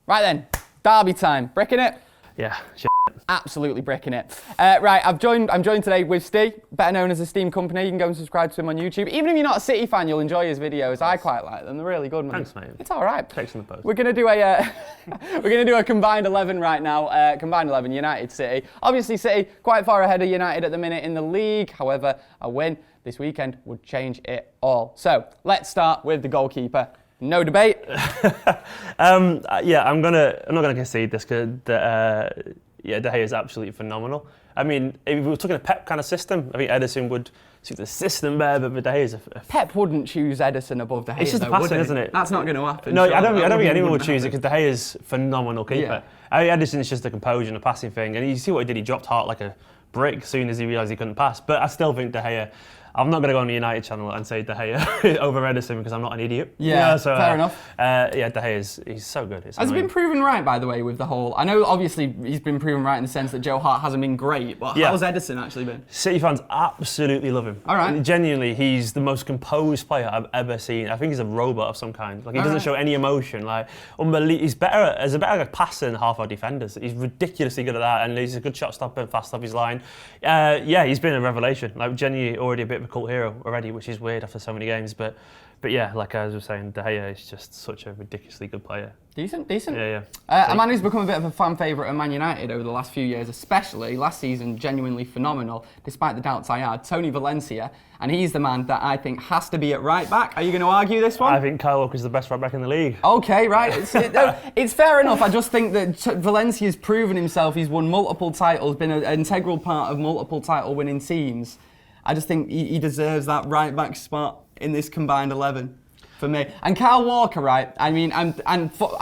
Right then, derby time. Bricking it? Yeah, shit. Absolutely bricking it. Right, I'm joined today with Steve, better known as Esteemed Kompany. You can go and subscribe to him on YouTube. Even if you're not a City fan, you'll enjoy his videos. I quite like them. They're really good, man. Thanks, mate. It's all right. Takes in the post. We're gonna do a combined 11 right now. Combined 11, United City. Obviously, City quite far ahead of United at the minute in the league. However, a win this weekend would change it all. So let's start with the goalkeeper. No debate. Yeah, I'm not gonna concede this because De Gea is absolutely phenomenal. I mean, if we were talking a Pep kind of system, I think Ederson would suit the system there, but De Gea is Pep wouldn't choose Ederson above De Gea. It's just a passing, isn't it? That's not going to happen. No, I don't think anyone would choose it because De Gea is a phenomenal keeper. Yeah. I mean, Ederson is just the composure and the passing thing, and you see what he did. He dropped Hart like a brick as soon as he realised he couldn't pass. But I still think De Gea. I'm not going to go on the United channel and say De Gea over Ederson because I'm not an idiot. Yeah, so, fair enough. De Gea he's so good. Has he been proven right, by the way, with the whole... I know, obviously, he's been proven right in the sense that Joe Hart hasn't been great, but how's Ederson actually been? City fans absolutely love him. All right. Genuinely, he's the most composed player I've ever seen. I think he's a robot of some kind. Like, he doesn't show any emotion. Like, he's better as a passer than half our defenders. He's ridiculously good at that, and he's a good shot stopper and fast off his line. He's been a revelation. Like, genuinely already a bit of a cult hero already, which is weird after so many games, but yeah, like I was saying, De Gea is just such a ridiculously good player. Decent. Yeah. A man who's become a bit of a fan favourite of Man United over the last few years, especially last season, genuinely phenomenal, despite the doubts I had, Tony Valencia, and he's the man that I think has to be at right back. Are you going to argue this one? I think Kyle Walker's the best right back in the league. Okay, right. It's fair enough. I just think that Valencia's proven himself. He's won multiple titles, been an integral part of multiple title-winning teams. I just think he deserves that right back spot in this combined 11 for me. And Kyle Walker, right? I mean, I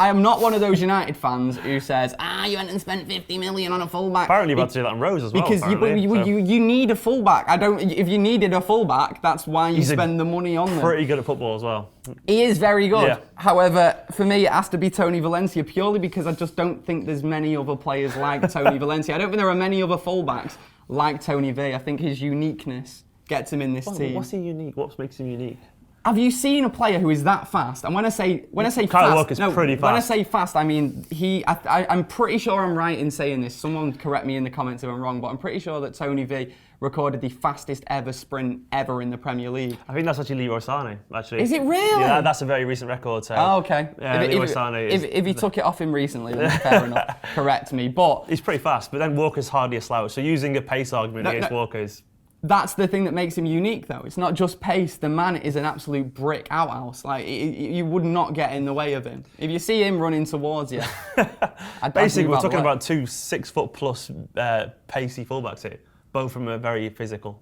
am not one of those United fans who says, you went and spent 50 million on a fullback. Apparently, you're about to do that on Rose as well. Because you need a fullback. If you needed a fullback, that's why you spend the money on them. Pretty good at football as well. He is very good. Yeah. However, for me, it has to be Tony Valencia purely because I just don't think there's many other players like Tony Valencia. I don't think there are many other fullbacks like Tony V. I think his uniqueness gets him in this team. What's he unique? What makes him unique? Have you seen a player who is that fast? And when I say Kyle fast, Walker's pretty fast. When I say fast, I mean I'm pretty sure I'm right in saying this. Someone correct me in the comments if I'm wrong, but I'm pretty sure that Tony V recorded the fastest ever sprint ever in the Premier League. I think that's actually Leroy Sané, actually. Is it really? Yeah, that's a very recent record. So. Oh, okay. Yeah, Leroy Sané if he took it off him recently, then fair enough. Correct me. But he's pretty fast, but then Walker's hardly a slouch. So using a pace argument against Walker is... That's the thing that makes him unique, though. It's not just pace. The man is an absolute brick outhouse. Like, you would not get in the way of him. If you see him running towards you... Basically, we're talking about two 6 foot plus pacey fullbacks here, both from a very physical.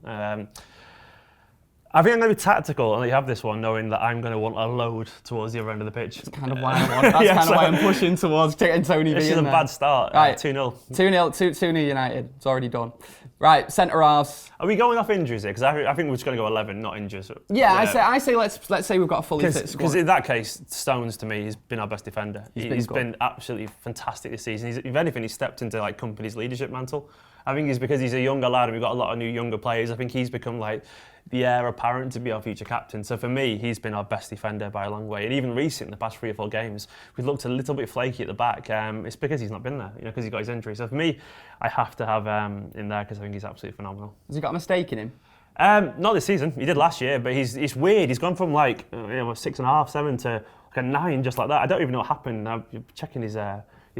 I think I'm going to be tactical and let you have this one, knowing that I'm going to want a load towards the other end of the pitch. That's kind of why I want. That's why I'm pushing towards getting Tony V in there. This is a bad start. Right. 2-0. 2-0 United. It's already done. Right, centre halves. Are we going off injuries here? Because I think we're just going to go 11, not injuries. Yeah. I say let's say we've got a fully fit squad. Because in that case, Stones to me has been our best defender. He's been absolutely fantastic this season. If anything, he's stepped into like Kompany's leadership mantle. I think it's because he's a younger lad and we've got a lot of new younger players. I think he's become like the heir apparent to be our future captain. So for me, he's been our best defender by a long way. And even recently, in the past 3 or 4 games, we've looked a little bit flaky at the back. It's because he's not been there, because he's got his injury. So for me, I have to have in there because I think he's absolutely phenomenal. Has he got a mistake in him? Not this season. He did last year, but it's weird. He's gone from like 6.5, 7 to like a 9 just like that. I don't even know what happened. I'm checking his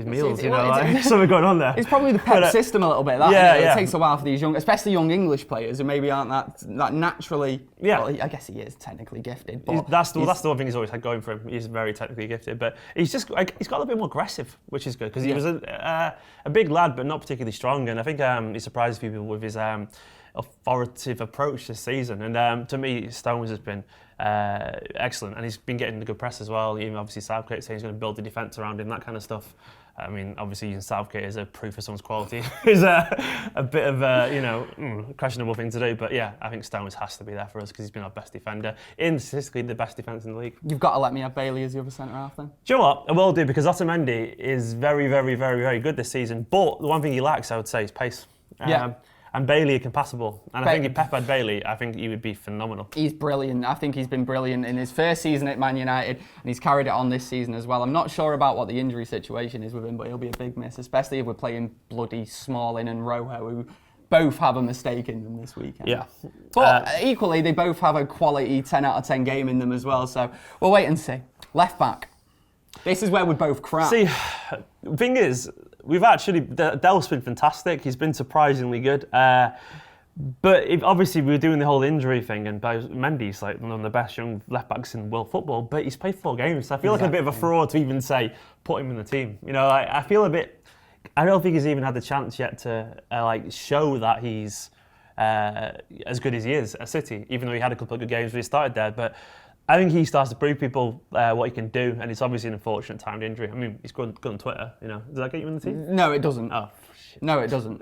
meals, something going on there. It's probably the Pep system a little bit. It takes a while for these especially young English players who maybe aren't that naturally. Yeah. Well, I guess he is technically gifted. But that's the one thing he's always had going for him. He's very technically gifted, but he's just he's got a little bit more aggressive, which is good because he was a big lad, but not particularly strong. And I think he surprised people with his authoritative approach this season. And to me, Stones has been excellent, and he's been getting the good press as well. Even obviously Southgate saying he's going to build the defence around him, that kind of stuff. I mean, obviously using Southgate as a proof of someone's quality is a bit of a questionable thing to do. But yeah, I think Stones has to be there for us because he's been our best defender, in statistically the best defence in the league. You've got to let me have Bailey as the other centre half then. Do you know what? I will do because Otamendi is very, very, very, very good this season. But the one thing he lacks, I would say, is pace. Yeah. And Bailey can pass the ball. And I think if Pep had Bailey, I think he would be phenomenal. He's brilliant. I think he's been brilliant in his first season at Man United, and he's carried it on this season as well. I'm not sure about what the injury situation is with him, but he'll be a big miss, especially if we're playing bloody Smalling and Rojo, who both have a mistake in them this weekend. Yeah. But equally, they both have a quality 10 out of 10 game in them as well, so we'll wait and see. Left back. This is where we're both crap. See, the thing is, Delph's been fantastic. He's been surprisingly good. But obviously we were doing the whole injury thing, and Mendy's like one of the best young left backs in world football, but he's played 4 games, so I feel like a bit of a fraud to even say put him in the team. You know, I feel a bit. I don't think he's even had the chance yet to show that he's as good as he is at City, even though he had a couple of good games when he started there. But I think he starts to prove people what he can do, and it's obviously an unfortunate timed injury. I mean, he's good on Twitter. You know, does that get you in the team? No, it doesn't. Oh, shit. No, it doesn't.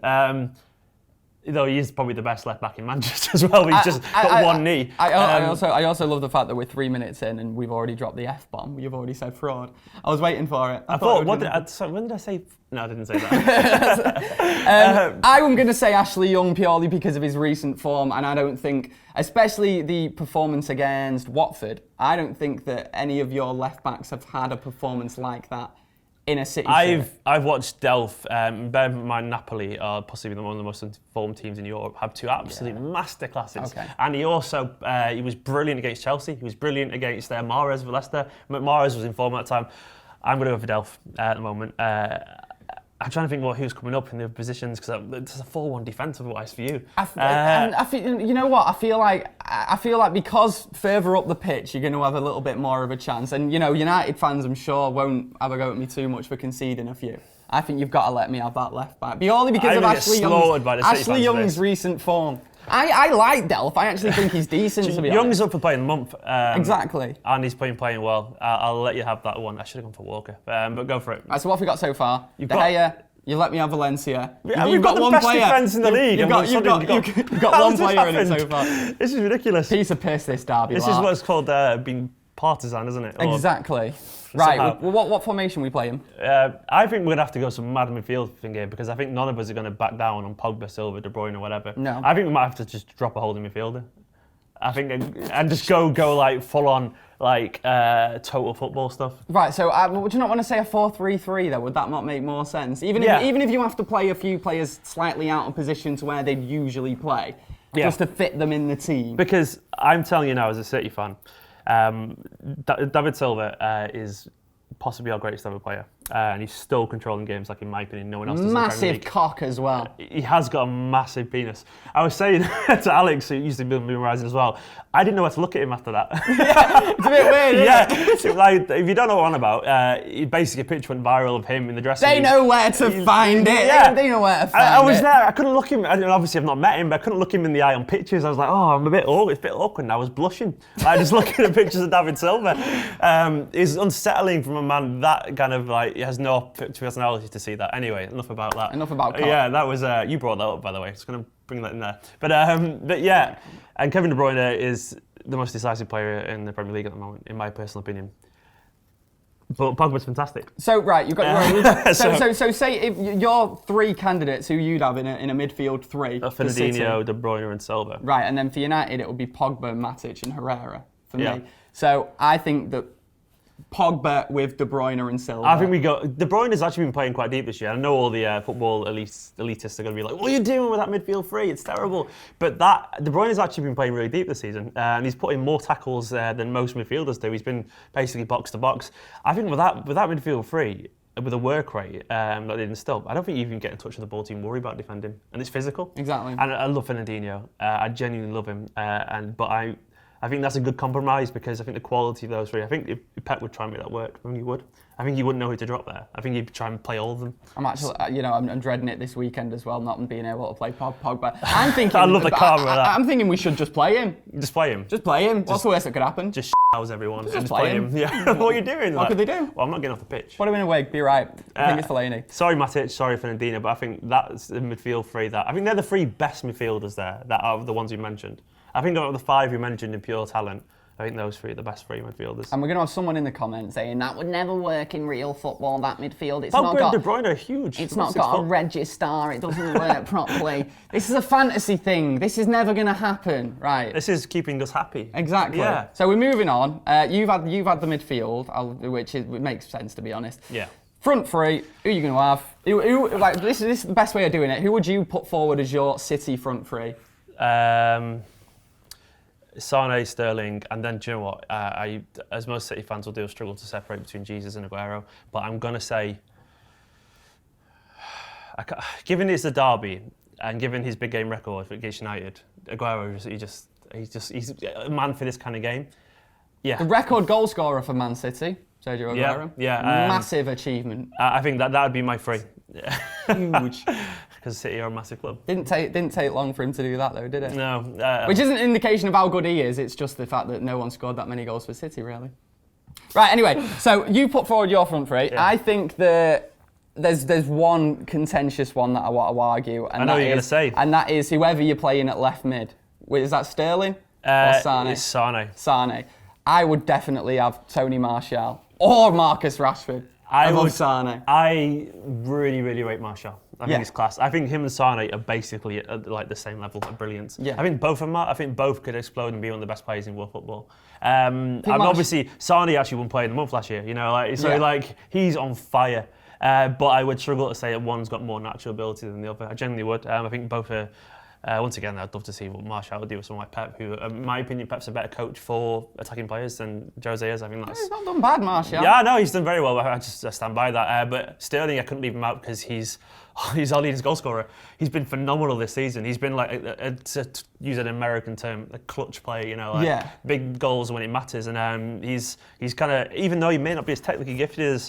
Though he is probably the best left back in Manchester as well. He's just got one knee. I also love the fact that we're 3 minutes in and we've already dropped the F-bomb. You've already said fraud. I was waiting for it. When did I say? No, I didn't say that. I'm going to say Ashley Young purely because of his recent form, and I don't think, especially the performance against Watford, I don't think that any of your left backs have had a performance like that in a City shirt. I've watched Delph, bear in mind Napoli are possibly one of the most informed teams in Europe, have 2 absolute masterclasses. Okay. And he also, he was brilliant against Chelsea, he was brilliant against Mahrez for Leicester. Mahrez was in form at the time. I'm going to go for Delph at the moment. I'm trying to think who's coming up in the positions, because it's a 4-1 defensive-wise for you. I feel, you know what? I feel like because further up the pitch, you're going to have a little bit more of a chance. And you know, United fans, I'm sure, won't have a go at me too much for conceding a few. I think you've got to let me have that left back, purely because of Ashley Young's recent form. I like Delph. I actually think he's decent, to be honest. Young's up for playing the month. Exactly. And he's playing well. I'll let you have that one. I should have gone for Walker, but go for it. Right, so what have we got so far? De Gea, you let me have Valencia. We've got the best defence in the league. You've got one player in it so far. This is ridiculous. Piece of piss, this derby. This is what's called being partisan, isn't it? Exactly. Right, what formation are we playing? I think we're going to have to go some mad midfield thing here, because I think none of us are going to back down on Pogba, Silva, De Bruyne or whatever. No. I think we might have to just drop a holding midfielder. I think, and just go like full on like total football stuff. Right, so would you not want to say a 4-3-3 though? Would that not make more sense? Even if you have to play a few players slightly out of position to where they'd usually play, just to fit them in the team. Because I'm telling you now, as a City fan, David Silva is possibly our greatest ever player, and he's still controlling games like, in my opinion, no one else does. Massive cock as well. He has got a massive penis. I was saying to Alex, who used to be on Rising as well, I didn't know where to look at him after that. Yeah, it's a bit weird, isn't it? Like, if you don't know what I'm about, basically a picture went viral of him in the dressing room. They know where to find it. Yeah. They know where to find it. I was there. I couldn't look him. Obviously, I've not met him, but I couldn't look him in the eye on pictures. I was like, oh, I'm a bit awkward. It's a bit awkward. And I was blushing. I just looking at pictures of David Silva. It's unsettling from a man that kind of like has no personality to see that. Anyway, enough about that. Enough about cock. Yeah, that was you brought that up, by the way. Just going to bring that in there. But yeah, and Kevin De Bruyne is the most decisive player in the Premier League at the moment, in my personal opinion. But Pogba's fantastic. So right, you've got so say if your 3 candidates who you'd have in a midfield 3. Fernandinho, De Bruyne, and Silva. Right, and then for United it would be Pogba, Matic, and Herrera for me. So I think that Pogba with De Bruyne and Silva. I think we go. De Bruyne has actually been playing quite deep this year. I know all the football elitists are going to be like, "What are you doing with that midfield 3? It's terrible." But De Bruyne has actually been playing really deep this season, and he's put in more tackles than most midfielders do. He's been basically box to box. I think with that midfield 3, with a work rate that they didn't stop, I don't think you even get in touch with the ball team, worry about defending, and it's physical. Exactly. And I love Fernandinho. I genuinely love him, but I think that's a good compromise, because I think the quality of those 3, I think if Pep would try and make that work, I think he would. I think he wouldn't know who to drop there. I think he'd try and play all of them. I'm actually, I'm dreading it this weekend as well, not being able to play Pogba. I'm thinking. I love the karma of that. I'm thinking we should just play him. Just play him. Just play him. What's the worst that could happen? Just house everyone. Just play him. Yeah. What are you doing? What could they do? Well, I'm not getting off the pitch. Put him in a wig. Be right. I think it's Fellaini. Sorry, Matic. Sorry, Fernandinho. But I think that's the midfield 3. I think they're the 3 best midfielders there. That are the ones you mentioned. I think out of the 5 you mentioned in pure talent, I think those three are the best three midfielders. And we're going to have someone in the comments saying that would never work in real football, that midfield. It's Pogba not got, and De Bruyne are huge. It's not got a register, it doesn't work properly. This is a fantasy thing. This is never going to happen, right? This is keeping us happy. Exactly. Yeah. So we're moving on. You've had the midfield, which makes sense, to be honest. Yeah. Front three, who are you going to have? This is the best way of doing it. Who would you put forward as your City front three? Sane, Sterling, and then do you know what? I, as most City fans will do, struggle to separate between Jesus and Aguero. But I'm going to say, given it's a derby and given his big game record against United, Aguero, he's a man for this kind of game. Yeah. The record goal scorer for Man City, Sergio Aguero. Yeah. Massive achievement. I think that would be my three. Huge. Because City are a massive club. Didn't take long for him to do that though, did it? No. Which isn't an indication of how good he is, it's just the fact that no one scored that many goals for City, really. Right, anyway, so you put forward your front three. Yeah. I think that there's one contentious one that I want to argue. And I know what you're going to say. And that is whoever you're playing at left mid. Is that Sterling or Sane? It's Sane. Sane. I would definitely have Tony Martial or Marcus Rashford. I love Sane. I really, really rate Martial. I think he's class. I think him and Sane are basically at like the same level of brilliance. Yeah. I think both of them are. I think both could explode and be one of the best players in world football. And obviously, Sane actually won Player of the Month last year. You know, like he's on fire. But I would struggle to say that one's got more natural ability than the other. I genuinely would. I think both are. Once again, I'd love to see what Martial would do with someone like Pep, who, in my opinion, Pep's a better coach for attacking players than Jose is. I think that's... He's not done bad, Martial. Yeah, no, he's done very well. I stand by that. But Sterling, I couldn't leave him out because he's our leading goal scorer. He's been phenomenal this season. He's been like, to use an American term, a clutch player. You know, big goals when it matters. And he's kind of, even though he may not be as technically gifted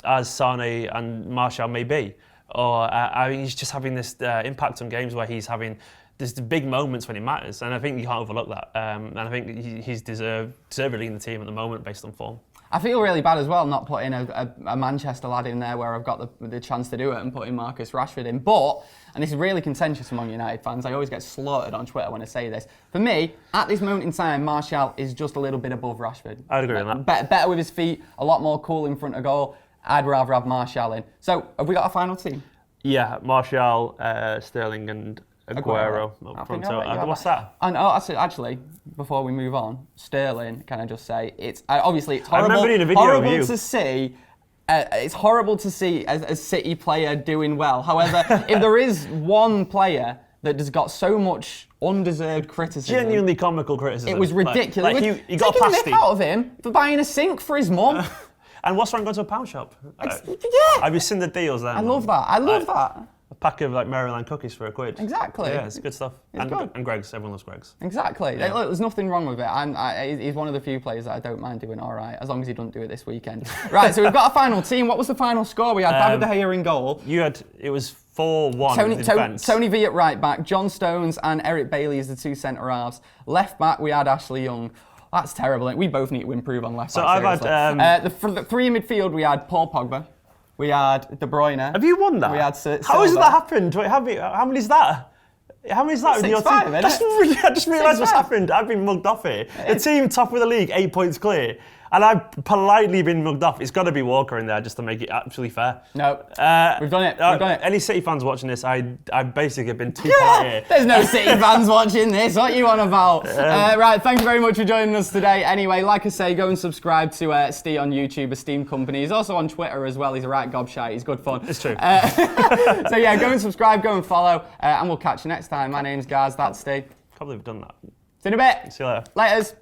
as Sane and Martial may be. Or he's just having this impact on games where he's having these big moments when it matters, and I think you can't overlook that. And I think he's deservedly in the team at the moment based on form. I feel really bad as well not putting a Manchester lad in there where I've got the chance to do it and putting Marcus Rashford in. But, and this is really contentious among United fans, I always get slaughtered on Twitter when I say this. For me, at this moment in time, Martial is just a little bit above Rashford. I'd agree on that. Better with his feet, a lot more cool in front of goal. I'd rather have Martial in. So, have we got a final team? Yeah, Martial, Sterling and Aguero up front. So, what's that? And actually, before we move on, Sterling, can I just say, it's obviously it's horrible, I remember in a video horrible of you. to see. It's horrible to see a City player doing well. However, if there is one player that has got so much undeserved criticism. Genuinely comical criticism. It was ridiculous. Like he got a pasty. Taking the mick out of him for buying a sink for his mum. And what's wrong going to a pound shop? Have you seen the deals then? I love that. I love that. A pack of like Maryland cookies for £1. Exactly. Yeah, it's good stuff. It's good. And Greg's. Everyone loves Greg's. Exactly. Yeah. Look, there's nothing wrong with it. He's one of the few players that I don't mind doing all right, as long as he doesn't do it this weekend. Right, so we've got a final team. What was the final score? We had David De Gea in goal. It was 4-1 in defence. Tony V at right back, John Stones and Eric Bailey as the two centre-halves. Left back, we had Ashley Young. That's terrible. We both need to improve on left back. So I've had... for the three in midfield, we had Paul Pogba. We had De Bruyne. Have you won that? We had How has that happened? Wait, how many is that? How many is that? 6-5, I just realised what's happened. I've been mugged off here. The team top of the league, 8 points clear. And I've politely been mugged off. It's got to be Walker in there just to make it absolutely fair. No, we've done it. Any City fans watching this, I've basically been too polite here. There's no City fans watching this. What are you on about? Right, thank you very much for joining us today. Anyway, like I say, go and subscribe to Steve on YouTube, Esteemed Kompany. He's also on Twitter as well. He's a right gobshite. He's good fun. It's true. So yeah, go and subscribe, go and follow, and we'll catch you next time. My name's Gaz, that's Steve. Can't believe we've done that. See you in a bit. See you later. Laters.